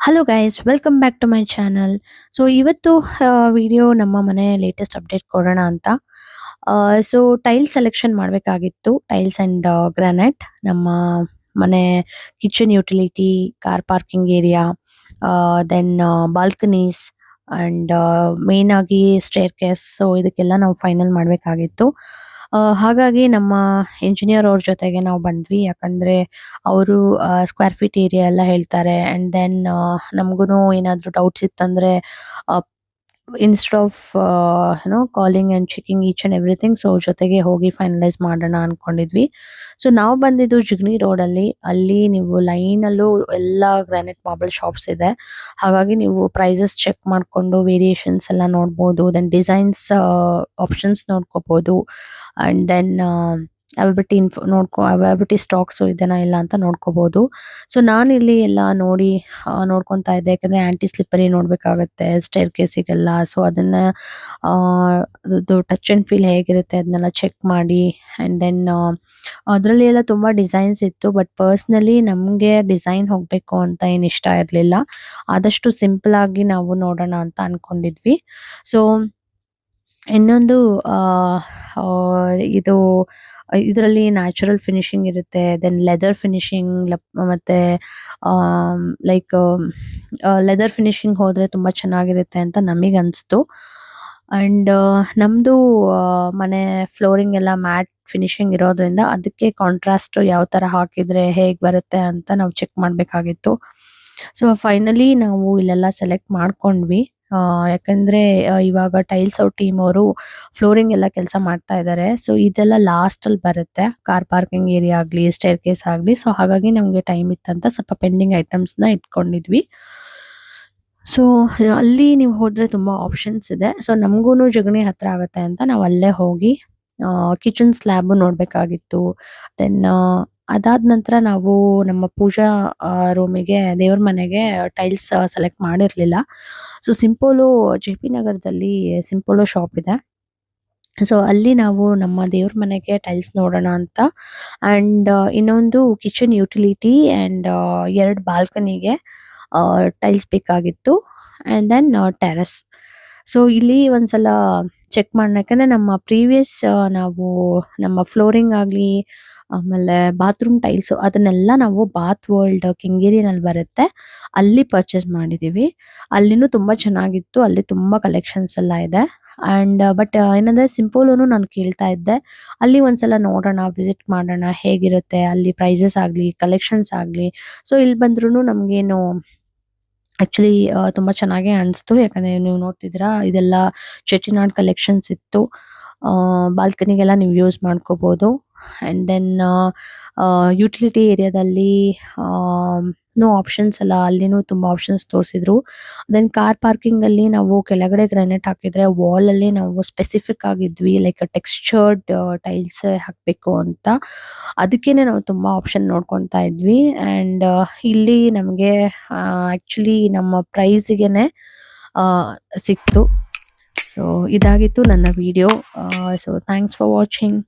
Hello guys, welcome back to my channel. So ಇವತ್ತು video ನಮ್ಮ ಮನೆ ಲೇಟೆಸ್ಟ್ ಅಪ್ಡೇಟ್ ಕೊಡೋಣ ಅಂತ. ಸೊ ಟೈಲ್ ಸೆಲೆಕ್ಷನ್ ಮಾಡಬೇಕಾಗಿತ್ತು, ಟೈಲ್ಸ್ ಅಂಡ್ ಗ್ರಾನೈಟ್ ನಮ್ಮ ಮನೆ kitchen utility, car parking area, then balconies and main ಆಗಿ ಸ್ಟೇರ್ ಕೇಸ್. ಸೊ ಇದಕ್ಕೆಲ್ಲ ನಾವು ಫೈನಲ್ ಮಾಡಬೇಕಾಗಿತ್ತು. ಹಾಗಾಗಿ ನಮ್ಮ ಇಂಜಿನಿಯರ್ ಅವ್ರ ಜೊತೆಗೆ ನಾವು ಬಂದ್ವಿ. ಯಾಕಂದ್ರೆ ಅವರು ಸ್ಕ್ವೇರ್ ಫೀಟ್ ಏರಿಯಾ ಎಲ್ಲ ಹೇಳ್ತಾರೆ. ಅಂಡ್ ದೆನ್ ನಮಗೂ ಏನಾದ್ರು ಡೌಟ್ಸ್ ಇತ್ತಂದ್ರೆ instead of calling and checking each and everything, so ಜೊತೆಗೆ ಹೋಗಿ ಫೈನಲೈಸ್ ಮಾಡೋಣ ಅನ್ಕೊಂಡಿದ್ವಿ. ಸೊ ನಾವು ಬಂದಿದ್ದು ಜಿಗಣಿ ರೋಡ್ ಅಲ್ಲಿ. ಅಲ್ಲಿ ನೀವು ಲೈನ್ ಅಲ್ಲೂ ಎಲ್ಲ ಗ್ರಾನೈಟ್ ಮಾರ್ಬಲ್ ಶಾಪ್ಸ್ ಇದೆ. ಹಾಗಾಗಿ ನೀವು ಪ್ರೈಸಸ್ ಚೆಕ್ ಮಾಡ್ಕೊಂಡು ವೇರಿಯೇಷನ್ಸ್ ಎಲ್ಲ ನೋಡ್ಬೋದು. ದೆನ್ ಡಿಸೈನ್ಸ್ ಆಪ್ಷನ್ಸ್ ನೋಡ್ಕೋಬಹುದು. ಅಂಡ್ ದೆನ್ ಅವೈಲಬಿಲಿಟಿ ಸ್ಟಾಕ್ಸ್ ಇದೆನಾ ಇಲ್ಲ ಅಂತ ನೋಡ್ಕೋಬಹುದು. ಸೊ ನಾನು ಇಲ್ಲಿ ಎಲ್ಲ ನೋಡ್ಕೊಂತಾ ಇದ್ದೆ. ಯಾಕಂದ್ರೆ ಆಂಟಿ ಸ್ಲಿಪ್ಪರಿ ನೋಡ್ಬೇಕಾಗತ್ತೆ ಸ್ಟೇರ್ ಕೇಸಿಗೆಲ್ಲ. ಸೊ ಅದನ್ನ ಟಚ್ ಅಂಡ್ ಫೀಲ್ ಹೇಗಿರುತ್ತೆ ಅದನ್ನೆಲ್ಲ ಚೆಕ್ ಮಾಡಿ. ಅಂಡ್ ದೆನ್ ಅದರಲ್ಲಿ ಎಲ್ಲ ತುಂಬಾ ಡಿಸೈನ್ಸ್ ಇತ್ತು. ಬಟ್ ಪರ್ಸ್ನಲಿ ನಮ್ಗೆ ಡಿಸೈನ್ ಹೋಗ್ಬೇಕು ಅಂತ ಏನ್ ಇಷ್ಟ ಇರ್ಲಿಲ್ಲ. ಆದಷ್ಟು ಸಿಂಪಲ್ ಆಗಿ ನಾವು ನೋಡೋಣ ಅಂತ ಅನ್ಕೊಂಡಿದ್ವಿ. ಸೊ ಇನ್ನೊಂದು ಇದು ಇದರಲ್ಲಿ ನ್ಯಾಚುರಲ್ ಫಿನಿಶಿಂಗ್ ಇರುತ್ತೆ. ದೆನ್ ಲೆದರ್ ಫಿನಿಶಿಂಗ್ ಮತ್ತೆ ಲೈಕ್ ಲೆದರ್ ಫಿನಿಶಿಂಗ್ ಹೋದ್ರೆ ತುಂಬಾ ಚೆನ್ನಾಗಿರುತ್ತೆ ಅಂತ ನಮಗೆ ಅನ್ಸ್ತು. ಅಂಡ್ ನಮ್ದು ಮನೆ ಫ್ಲೋರಿಂಗ್ ಎಲ್ಲ ಮ್ಯಾಟ್ ಫಿನಿಶಿಂಗ್ ಇರೋದ್ರಿಂದ ಅದಕ್ಕೆ ಕಾಂಟ್ರಾಸ್ಟ್ ಯಾವ ತರ ಹಾಕಿದ್ರೆ ಹೇಗ್ ಬರುತ್ತೆ ಅಂತ ನಾವು ಚೆಕ್ ಮಾಡ್ಬೇಕಾಗಿತ್ತು. ಸೊ ಫೈನಲಿ ನಾವು ಇಲ್ಲೆಲ್ಲ ಸೆಲೆಕ್ಟ್ ಮಾಡ್ಕೊಂಡ್ವಿ. ಯಾಕಂದ್ರೆ ಇವಾಗ ಟೈಲ್ಸ್ ಅವ್ರ ಟೀಮ್ ಅವರು ಫ್ಲೋರಿಂಗ್ ಎಲ್ಲ ಕೆಲಸ ಮಾಡ್ತಾ ಇದ್ದಾರೆ. ಸೊ ಇದೆಲ್ಲ ಲಾಸ್ಟ್ ಅಲ್ಲಿ ಬರುತ್ತೆ, ಕಾರ್ ಪಾರ್ಕಿಂಗ್ ಏರಿಯಾ ಆಗ್ಲಿ, ಸ್ಟೇರ್ ಕೇಸ್ ಆಗ್ಲಿ. ಸೊ ಹಾಗಾಗಿ ನಮ್ಗೆ ಟೈಮ್ ಇತ್ತಂತ ಸ್ವಲ್ಪ ಪೆಂಡಿಂಗ್ ಐಟಮ್ಸ್ ನ ಇಟ್ಕೊಂಡಿದ್ವಿ. ಸೊ ಅಲ್ಲಿ ನೀವು ಹೋದ್ರೆ ತುಂಬಾ ಆಪ್ಷನ್ಸ್ ಇದೆ. ಸೊ ನಮ್ಗೂನು ಜಗಣಿ ಹತ್ರ ಆಗತ್ತೆ ಅಂತ ನಾವು ಅಲ್ಲೇ ಹೋಗಿ ಕಿಚನ್ ಸ್ಲ್ಯಾಬ್ ನೋಡ್ಬೇಕಾಗಿತ್ತು. ದೆನ್ ಅದಾದ ನಂತರ ನಾವು ನಮ್ಮ ಪೂಜಾ ರೂಮಿಗೆ, ದೇವ್ರ ಮನೆಗೆ ಟೈಲ್ಸ್ ಸೆಲೆಕ್ಟ್ ಮಾಡಿರ್ಲಿಲ್ಲ. ಸೊ ಸಿಂಪೋಲು JP ನಗರದಲ್ಲಿ ಸಿಂಪೋಲೋ ಶಾಪ್ ಇದೆ. ಸೊ ಅಲ್ಲಿ ನಾವು ನಮ್ಮ ದೇವ್ರ ಮನೆಗೆ ಟೈಲ್ಸ್ ನೋಡೋಣ ಅಂತ. ಅಂಡ್ ಇನ್ನೊಂದು ಕಿಚನ್ ಯುಟಿಲಿಟಿ ಅಂಡ್ 2 ಬಾಲ್ಕನಿಗೆ ಟೈಲ್ಸ್ ಬೇಕಾಗಿತ್ತು. And then terrace. ಸೊ ಇಲ್ಲಿ ಒಂದ್ಸಲ ಚೆಕ್ ಮಾಡೋಣ. ಯಾಕಂದ್ರೆ ನಮ್ಮ ಪ್ರೀವಿಯಸ್ ನಾವು ನಮ್ಮ ಫ್ಲೋರಿಂಗ್ ಆಗ್ಲಿ, ಆಮೇಲೆ ಬಾತ್ರೂಮ್ ಟೈಲ್ಸ್ ಅದನ್ನೆಲ್ಲ ನಾವು ಬಾತ್ ವರ್ಲ್ಡ್ ಕೆಂಗೇರಿನಲ್ಲಿ ಬರುತ್ತೆ, ಅಲ್ಲಿ ಪರ್ಚೇಸ್ ಮಾಡಿದೀವಿ. ಅಲ್ಲಿನೂ ತುಂಬಾ ಚೆನ್ನಾಗಿತ್ತು. ಅಲ್ಲಿ ತುಂಬಾ ಕಲೆಕ್ಷನ್ಸ್ ಎಲ್ಲ ಇದೆ. ಅಂಡ್ ಬಟ್ ಏನಂದ್ರೆ ಸಿಂಪೋಲೋನು ನಾನು ಕೇಳ್ತಾ ಇದ್ದೆ. ಅಲ್ಲಿ ಒಂದ್ಸಲ ನೋಡೋಣ, ವಿಸಿಟ್ ಮಾಡೋಣ ಹೇಗಿರುತ್ತೆ ಅಲ್ಲಿ, ಪ್ರೈಸಸ್ ಆಗ್ಲಿ, ಕಲೆಕ್ಷನ್ಸ್ ಆಗ್ಲಿ. ಸೊ ಇಲ್ಲಿ ಬಂದ್ರೂ ನಮ್ಗೇನು ಆಕ್ಚುಲಿ ತುಂಬಾ ಚೆನ್ನಾಗೇ ಅನ್ಸ್ತು. ಯಾಕಂದ್ರೆ ನೀವು ನೋಡ್ತಿದ್ದೀರಾ ಇದೆಲ್ಲ ಚೆಟ್ಟಿನಾಡ್ ಕಲೆಕ್ಷನ್ಸ್ ಇತ್ತು. ಬಾಲ್ಕನಿಗೆಲ್ಲ ನೀವು ಯೂಸ್ ಮಾಡ್ಕೋಬಹುದು. ಅಂಡ್ ದೆನ್ ಯುಟಿಲಿಟಿ ಏರಿಯಾದಲ್ಲಿ ನೋ ಆಪ್ಷನ್ಸ್ ಅಲ್ಲ, ಅಲ್ಲಿನೂ ತುಂಬಾ ಆಪ್ಷನ್ಸ್ ತೋರಿಸಿದ್ರು. ದೆನ್ ಕಾರ್ ಪಾರ್ಕಿಂಗ್ ಅಲ್ಲಿ ನಾವು ಕೆಳಗಡೆ ಗ್ರಾನೈಟ್ ಹಾಕಿದ್ರೆ ವಾಲ್ ಅಲ್ಲಿ ನಾವು ಸ್ಪೆಸಿಫಿಕ್ ಆಗಿದ್ವಿ, ಲೈಕ್ ಟೆಕ್ಸ್ಚರ್ಡ್ ಟೈಲ್ಸ್ ಹಾಕ್ಬೇಕು ಅಂತ. ಅದಕ್ಕೇನೆ ನಾವು ತುಂಬಾ ಆಪ್ಷನ್ ನೋಡ್ಕೊಂತಾ ಇದ್ವಿ. ಅಂಡ್ ಇಲ್ಲಿ ನಮಗೆ ಆಕ್ಚುಲಿ ನಮ್ಮ ಪ್ರೈಸ್ಗೆನೆ ಸಿಕ್ತು. ಸೊ ಇದಾಗಿತ್ತು ನನ್ನ video. So thanks for watching.